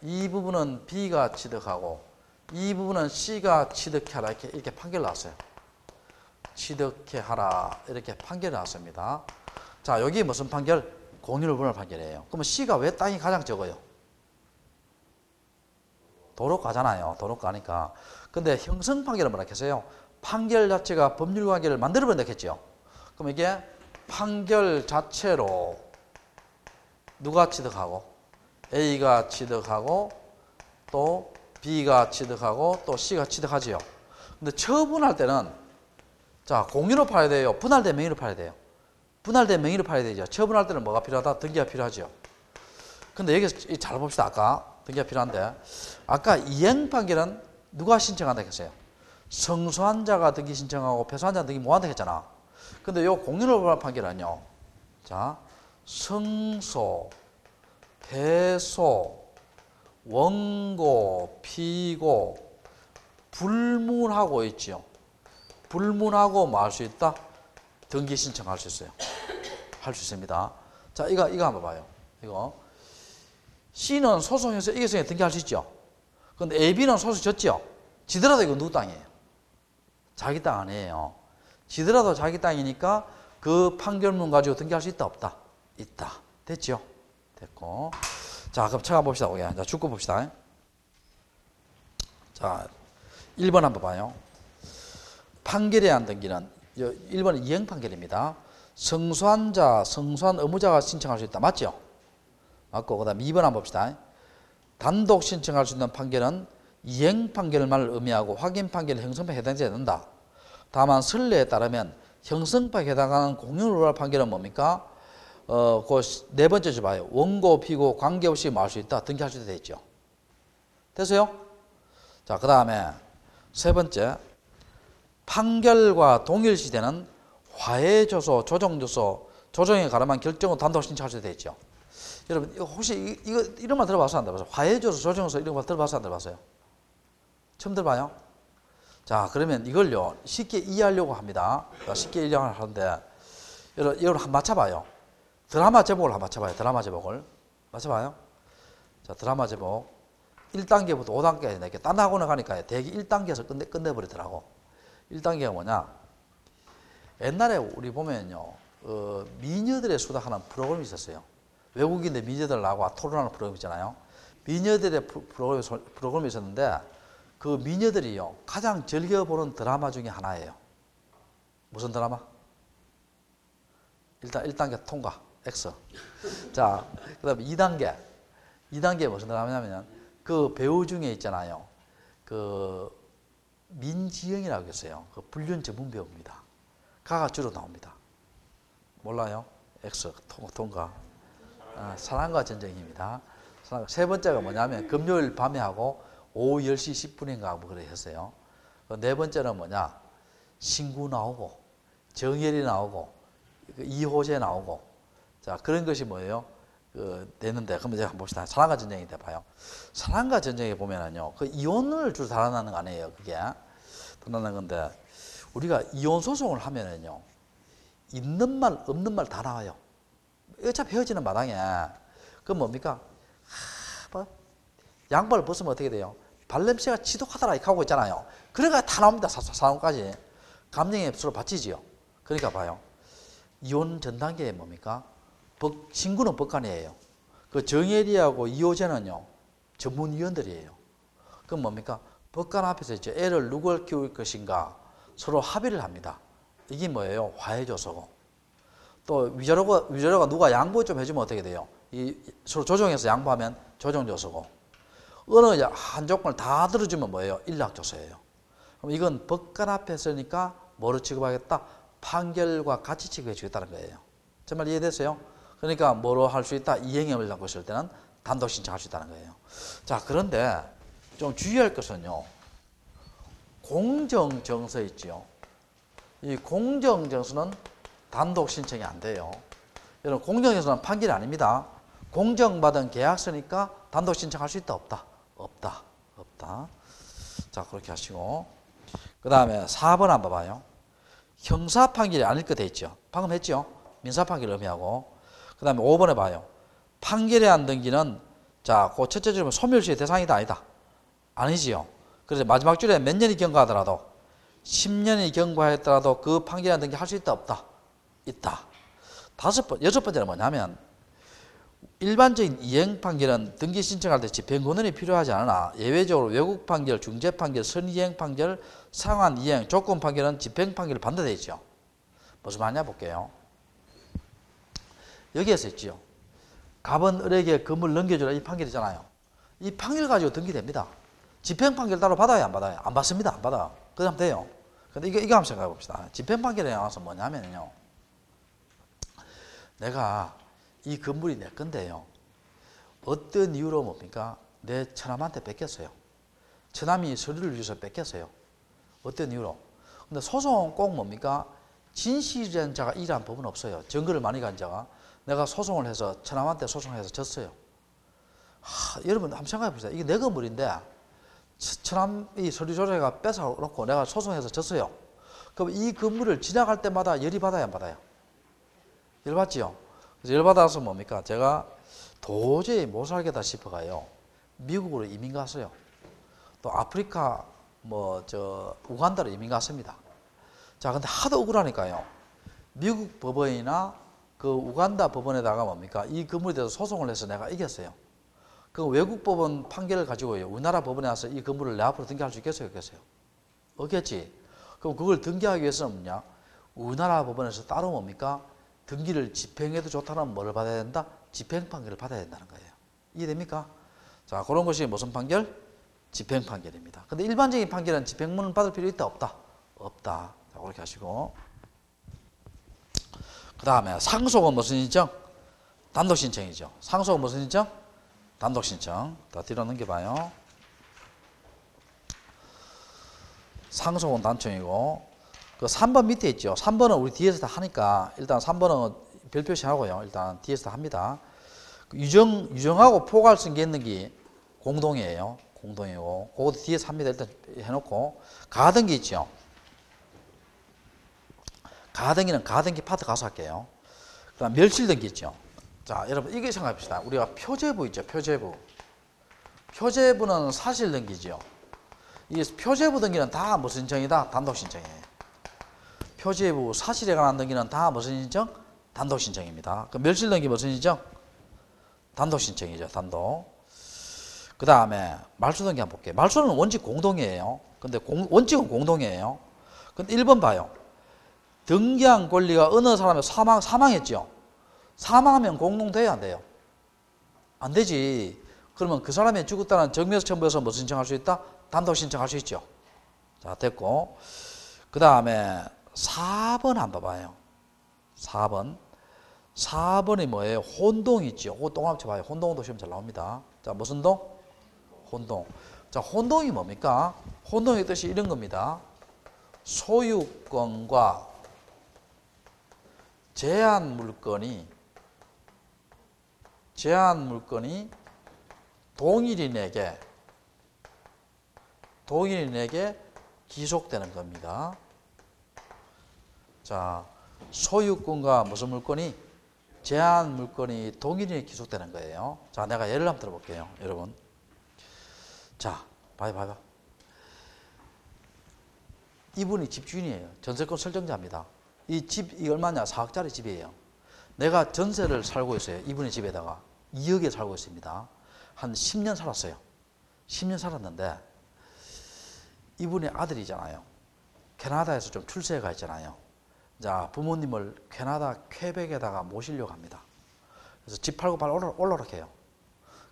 이 부분은 B가 취득하고 이 부분은 C가 취득해라 이렇게 판결 나왔어요. 취득해하라 이렇게 판결이 나왔습니다. 자, 여기 무슨 판결? 공유를 분할 판결이에요. 그러면 C가 왜 땅이 가장 적어요? 도로가잖아요. 도로가니까. 근데 형성 판결은 뭐라 했어요? 판결 자체가 법률 관계를 만들어버린다 했죠. 그럼 이게 판결 자체로 누가 취득하고 A가 취득하고 또 B가 취득하고 또 C가 취득하지요. 근데 처분할 때는 자, 공유로 팔아야 돼요? 분할된 명의로 팔아야 돼요? 분할된 명의로 팔아야 되죠. 처분할 때는 뭐가 필요하다? 등기가 필요하죠. 근데 여기서 잘 봅시다. 아까 등기가 필요한데 아까 이행 판결은 누가 신청한다 했어요? 성소한 자가 등기 신청하고 패소한 자가 등기 못한다 했잖아. 근데 요 공인을 판결은요. 자, 성소, 패소, 원고, 피고, 불문하고 있지요. 불문하고 뭐 할 수 있다? 등기 신청할 수 있어요. 할 수 있습니다. 자, 이거 한번 봐요. 이거. C는 소송해서 이겨서 등기할 수 있죠. 근데 AB는 소송 졌죠. 지더라도 이거 누구 땅이에요? 자기 땅 아니에요. 지더라도 자기 땅이니까 그 판결문 가지고 등기할 수 있다, 없다? 있다. 됐죠? 됐고. 자, 그럼 쳐가 봅시다. 자, 죽고 봅시다. 자, 1번 한번 봐요. 판결에 한 등기는 1번은 이행 판결입니다. 성소한 자, 성소한 의무자가 신청할 수 있다. 맞죠? 맞고, 그 다음 2번 한번 봅시다. 단독 신청할 수 있는 판결은 이행 판결만을 의미하고 확인 판결 형성파에 해당되지 않는다. 다만 선례에 따르면 형성파에 해당하는 공유로할 판결은 뭡니까? 그 네 번째 줄 봐요. 원고, 피고 관계없이 뭐 할 수 있다. 등기할 수 있다 되어 있죠. 됐어요? 자, 그 다음에 세 번째. 판결과 동일시되는 화해조서, 조정조서, 조정에 가름한 결정을 단독 신청할 수 있죠. 여러분, 혹시 이거 이런 말 들어봤어요? 안 들어봤어요? 화해조서, 조정조서 이런 말 들어봤어요? 안 들어봤어요? 처음 들어봐요? 자, 그러면 이걸요, 쉽게 이해하려고 합니다. 쉽게 이해하려고 하는데, 여러분, 이걸 한번 맞춰봐요. 드라마 제목을 한번 맞춰봐요. 드라마 제목을. 맞춰봐요. 자, 드라마 제목. 1단계부터 5단계까지 이렇게 딴 학원에 가니까 대개 1단계에서 끝내버리더라고. 1단계가 뭐냐? 옛날에 우리 보면요, 미녀들의 수다하는 프로그램이 있었어요. 외국인들 미녀들 나하고 토론하는 프로그램 있잖아요. 미녀들의 프로그램이 있었는데, 그 미녀들이요, 가장 즐겨보는 드라마 중에 하나예요. 무슨 드라마? 일단 1단계 통과, X. 자, 그 다음에 2단계. 2단계에 무슨 드라마냐면, 그 배우 중에 있잖아요. 그, 민지영이라고 있어요. 그 불륜 전문 배우입니다. 가가 주로 나옵니다. 몰라요? X, 통과. 사랑과 전쟁입니다. 세 번째가 뭐냐면, 금요일 밤에 하고, 오후 10시 10분인가 뭐 그래 했어요. 네 번째는 뭐냐? 신구 나오고, 정열이 나오고, 이호재 나오고. 자, 그런 것이 뭐예요? 되는데, 그럼 제가 한번 봅시다. 사랑과 전쟁인데 봐요. 사랑과 전쟁에 보면은요, 그 이혼을 주로 달아나는 거 아니에요, 그게. 달아나는 건데, 우리가 이혼 소송을 하면은요, 있는 말, 없는 말 다 나와요. 어차피 헤어지는 마당에. 그건 뭡니까? 뭐, 양발을 벗으면 어떻게 돼요? 발냄새가 지독하더라, 이렇게 하고 있잖아요. 그러니까 다 나옵니다, 사람까지. 감정에 서로 받치지요. 그러니까 봐요. 이혼 전 단계에 뭡니까? 신구는 법관이에요. 그 정혜리하고 이호재는요, 전문위원들이에요. 그럼 뭡니까? 법관 앞에서 이제 애를 누굴 키울 것인가 서로 합의를 합니다. 이게 뭐예요? 화해조서고. 또 위자료가 누가 양보 좀 해주면 어떻게 돼요? 서로 조정해서 양보하면 조정조서고. 어느 한 조건을 다 들어주면 뭐예요? 일락조서예요. 그럼 이건 법관 앞에 서니까 뭐로 취급하겠다? 판결과 같이 취급해 주겠다는 거예요. 정말 이해됐어요? 그러니까 뭐로 할 수 있다? 이행형을 갖고 있을 때는 단독 신청할 수 있다는 거예요. 자, 그런데 좀 주의할 것은요, 공정정서 있지요. 이 공정정서는 단독 신청이 안 돼요. 여러분, 공정정서는 판결이 아닙니다. 공정받은 계약서니까 단독 신청할 수 있다, 없다? 없다. 자, 그렇게 하시고. 그 다음에 4번 한번 봐요. 형사 판결이 아닐 거 돼 있죠. 방금 했죠. 민사 판결을 의미하고. 그 다음에 5번에 봐요. 판결에 한 등기는, 자, 그 첫째 줄은 소멸시의 대상이다, 아니다? 아니지요. 그래서 마지막 줄에 몇 년이 경과하더라도, 10년이 경과했더라도 그 판결에 한 등기 할 수 있다, 없다? 있다. 여섯 번째는 뭐냐면, 일반적인 이행 판결은 등기 신청할 때 집행권원이 필요하지 않으나 예외적으로 외국 판결, 중재 판결, 선이행 판결, 상환 이행, 조건 판결은 집행 판결을 반대되어 있죠. 무슨 말이냐 볼게요. 여기에서 있지요. 갑은 을에게 금을 넘겨주라, 이 판결이잖아요. 이 판결 가지고 등기됩니다. 집행 판결 따로 받아요, 안 받아요? 안 받습니다. 안 받아. 그러면 돼요. 근데 이거 한번 생각해 봅시다. 집행 판결에 나와서 뭐냐면요, 내가 이 건물이 내 건데요, 어떤 이유로 뭡니까? 내 처남한테 뺏겼어요. 처남이 서류를 위해서 뺏겼어요. 어떤 이유로? 근데 소송은 꼭 뭡니까? 진실된 자가 이란 법은 없어요. 증거를 많이 간 자가 내가 소송을 해서 처남한테 소송해서 졌어요. 여러분 한번 생각해 보세요. 이게 내 건물인데 처남이 서류 조사가 뺏어놓고 내가 소송해서 졌어요. 그럼 이 건물을 지나갈 때마다 열이 받아야 안 받아요? 열 받지요. 그래서 열 받아서 뭡니까? 제가 도저히 못 살겠다 싶어가요. 미국으로 이민 갔어요. 또 아프리카 우간다로 이민 갔습니다. 자, 근데 하도 억울하니까요. 미국 법원이나 그 우간다 법원에다가 뭡니까? 이 건물에 대해서 소송을 해서 내가 이겼어요. 그 외국 법원 판결을 가지고요. 우리나라 법원에 와서 이 건물을 내 앞으로 등기할 수 있겠어요? 없겠어요? 없겠지. 그럼 그걸 등기하기 위해서는 뭐냐? 우리나라 법원에서 따로 뭡니까? 등기를 집행해도 좋다는 뭐를 받아야 된다? 집행 판결을 받아야 된다는 거예요. 이해됩니까? 자, 그런 것이 무슨 판결? 집행 판결입니다. 근데 일반적인 판결은 집행문을 받을 필요 있다? 없다? 없다. 자, 그렇게 하시고. 그 다음에 상속은 무슨 신청? 단독 신청이죠. 상속은 무슨 신청? 단독 신청. 더 뒤로 넘겨봐요. 상속은 단청이고, 그 3번 밑에 있죠. 3번은 우리 뒤에서 다 하니까 일단 3번은 별표시 하고요. 일단 뒤에서 다 합니다. 유정하고 포괄성 기했는기 공동이에요. 공동이고, 그것도 뒤에서 합니다. 일단 해놓고, 가등기 있죠. 가등기는 가등기 파트 가서 할게요. 그 다음 멸실등기 있죠. 자, 여러분 이게 생각해봅시다. 우리가 표제부 있죠. 표제부. 표제부는 사실등기죠. 이 표제부 등기는 다 무슨 신청이다? 단독 신청이에요. 표제부 사실에 관한 등기는 다 무슨 신청? 단독 신청입니다. 그 멸실 등기 무슨 신청? 단독 신청이죠. 단독. 그 다음에 말소 등기 한번 볼게요. 말소는 원칙 공동이에요. 근데 원칙은 공동이에요. 근데 1번 봐요. 등기한 권리가 어느 사람의 사망했죠. 사망하면 공동돼야 안 돼요? 안 되지. 그러면 그 사람이 죽었다는 정면서 첨부해서 무슨 신청할 수 있다? 단독 신청할 수 있죠. 자, 됐고. 그 다음에 4번 한번 봐요. 4번. 4번이 뭐예요? 혼동 있죠. 혼동 합쳐 봐요. 혼동도 시험 잘 나옵니다. 자, 무슨 동? 혼동. 자, 혼동이 뭡니까? 혼동의 뜻이 이런 겁니다. 소유권과 제한 물건이 동일인에게 기속되는 겁니다. 자, 소유권과 무슨 물건이? 제한 물건이 동일인에게 기속되는 거예요. 자, 내가 예를 한번 들어볼게요. 여러분. 자, 봐요. 이분이 집주인이에요. 전세권 설정자입니다. 이 얼마냐? 4억짜리 집이에요. 내가 전세를 살고 있어요. 이분의 집에다가 2억에 살고 있습니다. 한 10년 살았어요. 10년 살았는데 이분의 아들이잖아요. 캐나다에서 좀 출세해 가 있잖아요. 자, 부모님을 캐나다 퀘벡에다가 모시려고 합니다. 그래서 집 팔고 빨리 올라오라고 해요.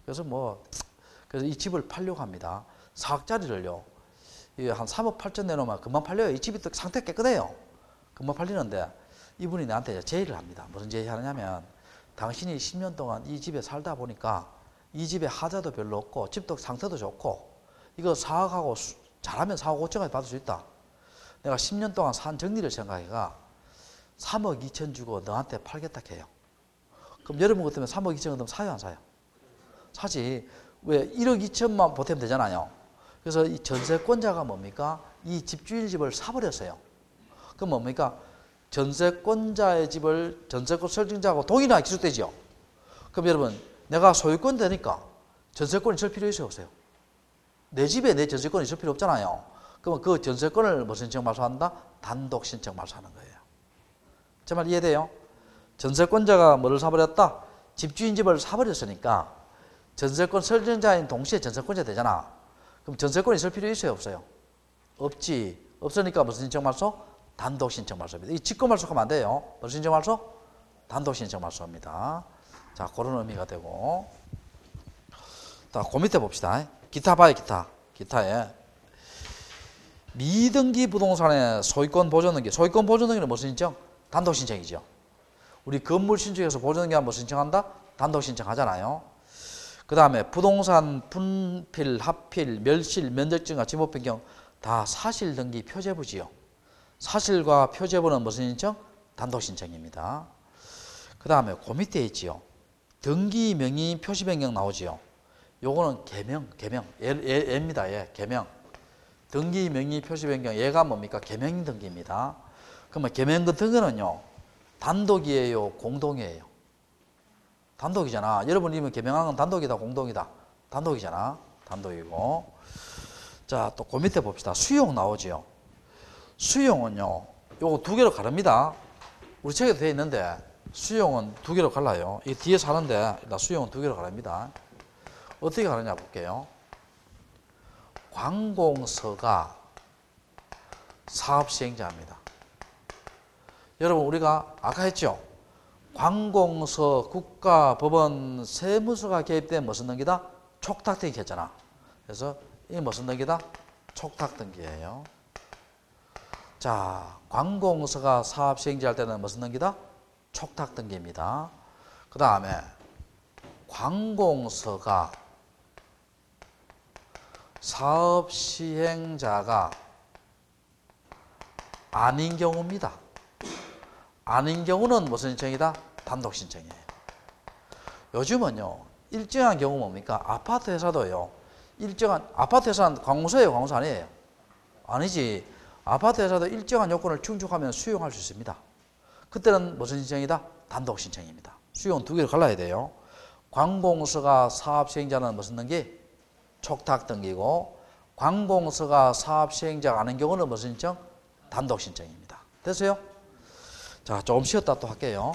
그래서 이 집을 팔려고 합니다. 4억짜리를요. 한 3억 8천 내놓으면 금방 팔려요. 이 집이 또 상태 깨끗해요. 금방 팔리는데 이분이 나한테 제의를 합니다. 무슨 제의하느냐면 당신이 10년 동안 이 집에 살다 보니까 이 집에 하자도 별로 없고 집도 상태도 좋고 이거 4억하고 잘하면 4억 5천까지 받을 수 있다. 내가 10년 동안 산 정리를 생각해가 3억 2천 주고 너한테 팔겠다 해요. 그럼 여러분 같으면 3억 2천 받으면 사요 안 사요? 사지. 왜 1억 2천만 보태면 되잖아요. 그래서 이 전세권자가 뭡니까? 이 집주인 집을 사버렸어요. 그럼 뭡니까? 전세권자의 집을 전세권 설정자하고 동일하게 기술되죠. 그럼 여러분 내가 소유권 되니까 전세권이 줄 필요 있어요 없어요? 내 집에 내 전세권이 있을 필요 없잖아요. 그러면 그 전세권을 무슨 신청 말소한다? 단독 신청 말소하는 거예요. 제 말 이해돼요? 전세권자가 뭐를 사버렸다? 집주인 집을 사버렸으니까 전세권 설정자인 동시에 전세권자 되잖아. 그럼 전세권이 있을 필요 있어요 없어요? 없지. 없으니까 무슨 신청 말소? 단독 신청 말소입니다. 이 직권 말소하면 안 돼요. 무슨 신청 말소? 단독 신청 말소입니다. 자, 그런 의미가 되고. 자, 그 밑에 봅시다. 기타 봐요, 기타. 기타에. 미등기 부동산의 소유권 보존 등기. 소유권 보존 등기는 무슨 신청? 단독 신청이죠. 우리 건물 신청해서 보존 등기하면 무슨 신청한다? 단독 신청하잖아요. 그 다음에 부동산 분필, 합필, 멸실, 면적증과 지목 변경 다 사실 등기 표제부지요. 사실과 표제부는 무슨 신청? 단독 신청입니다. 그 다음에 그 밑에 있지요. 등기 명의 표시 변경 나오지요. 요거는 개명. 얘입니다. 얘 개명. 등기 명의 표시 변경 얘가 뭡니까? 개명 등기입니다. 그러면 개명 등기는요. 단독이에요, 공동이에요? 단독이잖아. 여러분이 개명하는 건 단독이다, 공동이다? 단독이잖아. 단독이고. 자, 또 그 밑에 봅시다. 수용 나오지요. 수용은요. 요거 두 개로 가릅니다. 우리 책에도 되어 있는데 수용은 두 개로 갈라요. 이 뒤에서 하는데 일단 수용은 두 개로 가릅니다. 어떻게 가느냐 볼게요. 관공서가 사업 시행자입니다. 여러분 우리가 아까 했죠. 관공서, 국가법원, 세무서가 개입된 무슨 등기다? 촉탁등기 했잖아. 그래서 이 무슨 등기다? 촉탁등기예요. 자, 관공서가 사업 시행자 할 때는 무슨 등기다? 촉탁등기입니다. 그 다음에 관공서가 사업 시행자가 아닌 경우입니다. 아닌 경우는 무슨 신청이다? 단독 신청이에요. 요즘은요, 일정한 경우 뭡니까? 아파트 회사도요, 일정한, 아파트 회사는 관공서예요, 관공서 아니에요? 아니지. 아파트 회사도 일정한 요건을 충족하면 수용할 수 있습니다. 그때는 무슨 신청이다? 단독 신청입니다. 수용은 두 개로 갈라야 돼요. 관공서가 사업 시행자는 무슨 등기? 촉탁 등기고, 관공서가 사업 시행자가 아닌 경우는 무슨 신청? 단독 신청입니다. 됐어요? 자, 조금 쉬었다 또 할게요.